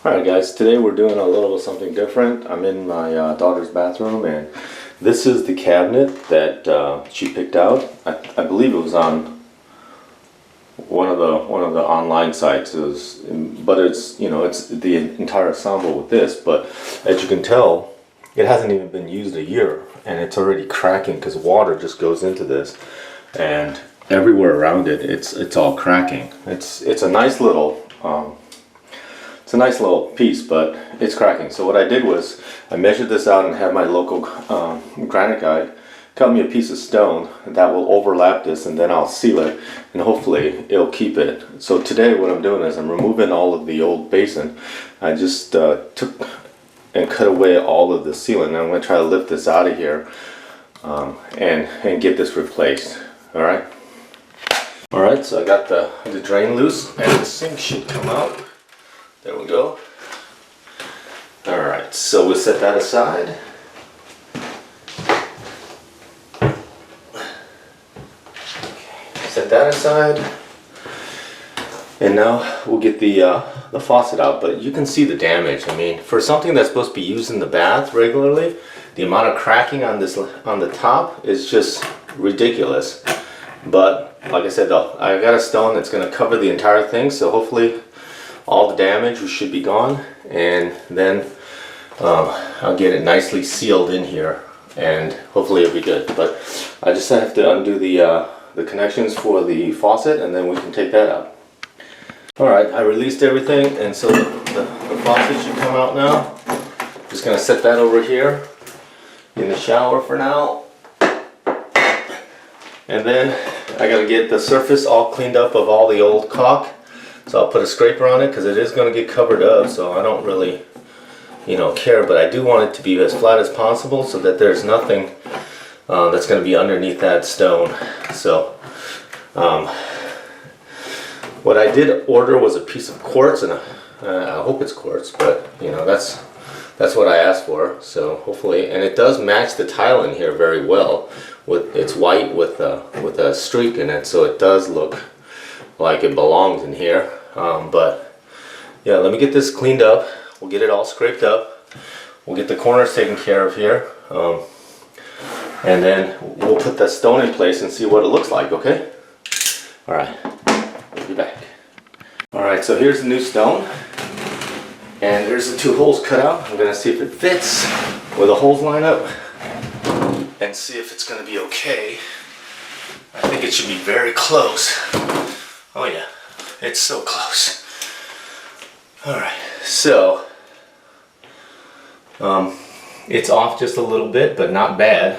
Alright guys, today we're doing a little something different. I'm in my daughter's bathroom, and this is the cabinet that she picked out. I believe it was on one of the online sites. But it's, you know, it's the entire ensemble with this, but as you can tell, it hasn't even been used a year and it's already cracking because water just goes into this, and everywhere around it it's all cracking. It's a nice little it's a nice little piece, but it's cracking. So what I did was I measured this out and had my local granite guy cut me a piece of stone that will overlap this, and then I'll seal it and hopefully it'll keep it. So today what I'm doing is I'm removing all of the old basin. I just took and cut away all of the sealing. I'm going to try to lift this out of here and get this replaced. Alright, so I got the drain loose and the sink should come out. There we go. Alright, so we'll set that aside. Set that aside. And now we'll get the faucet out, but you can see the damage. I mean, for something that's supposed to be used in the bath regularly, the amount of cracking on the top is just ridiculous. But like I said though, I got a stone that's going to cover the entire thing, so hopefully all the damage should be gone, and then I'll get it nicely sealed in here and hopefully it'll be good. But I just have to undo the connections for the faucet and then we can take that out. Alright, I released everything, and so the faucet should come out now. Just going to set that over here in the shower for now. And then I got to get the surface all cleaned up of all the old caulk. So I'll put a scraper on it because it is going to get covered up, so I don't really, you know, care, but I do want it to be as flat as possible so that there's nothing that's going to be underneath that stone. So what I did order was a piece of quartz, and I hope it's quartz, but you know, that's what I asked for. So hopefully, and it does match the tile in here very well. It's white with a streak in it, so it does look like it belongs in here. But yeah, let me get this cleaned up. We'll get it all scraped up. We'll get the corners taken care of here, and then we'll put that stone in place and see what it looks like. Okay. All right. We'll be back. All right. So here's the new stone, and there's the two holes cut out. I'm gonna see if it fits where the holes line up, and see if it's gonna be okay. I think it should be very close. Oh yeah, it's so close. Alright, so it's off just a little bit, but not bad.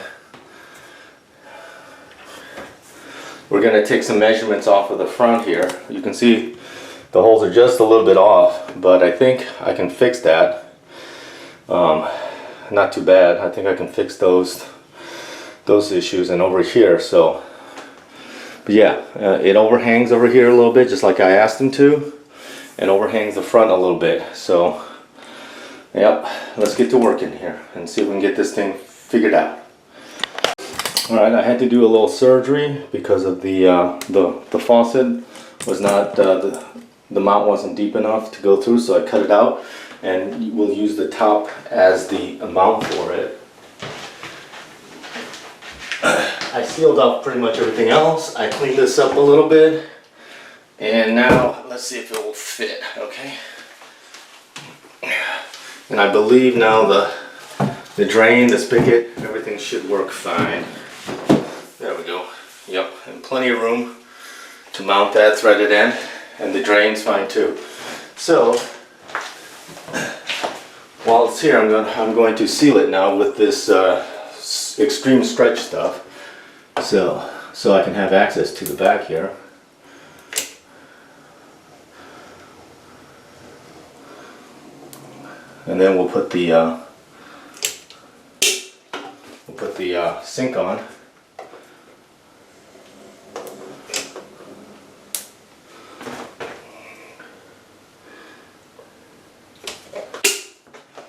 We're going to take some measurements off of the front here. You can see the holes are just a little bit off, but I think I can fix that. Not too bad. I think I can fix those issues. And over here, so but yeah, it overhangs over here a little bit, just like I asked him to, and overhangs the front a little bit. So, yep, let's get to work in here and see if we can get this thing figured out. Alright, I had to do a little surgery because of the faucet was not, the mount wasn't deep enough to go through, so I cut it out, and we'll use the top as the mount for it. I sealed up pretty much everything else. I cleaned this up a little bit, and now let's see if it will fit. Okay, and I believe now the drain, the spigot, everything should work fine. There we go. Yep, and plenty of room to mount that threaded end, and the drain's fine too. So while it's here, I'm going to seal it now with this extreme stretch stuff. So I can have access to the back here. And then we'll put the sink on.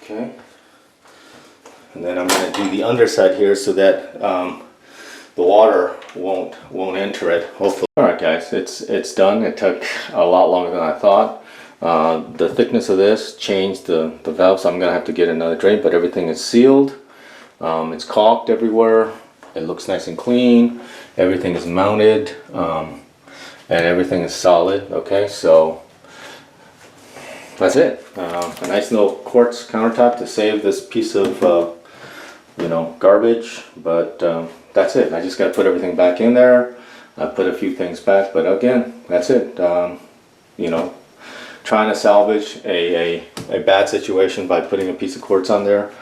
Okay. And then I'm going to do the underside here so that the water won't enter it, hopefully. Alright guys, it's done. It took a lot longer than I thought. The thickness of this changed the valve, so I'm gonna have to get another drain, but everything is sealed. It's caulked everywhere. It looks nice and clean. Everything is mounted, and everything is solid. Okay, so that's it. A nice little quartz countertop to save this piece of you know, garbage, but that's it. I just got to put everything back in there. I put a few things back, but again, that's it. You know, trying to salvage a bad situation by putting a piece of quartz on there,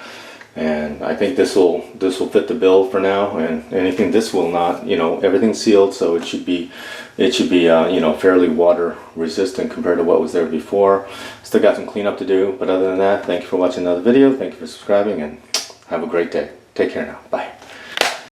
and I think this will fit the bill for now. And anything, this will not. You know, everything's sealed, so it should be you know, fairly water resistant compared to what was there before. Still got some cleanup to do, but other than that, thank you for watching another video. Thank you for subscribing, and have a great day. Take care now. Bye.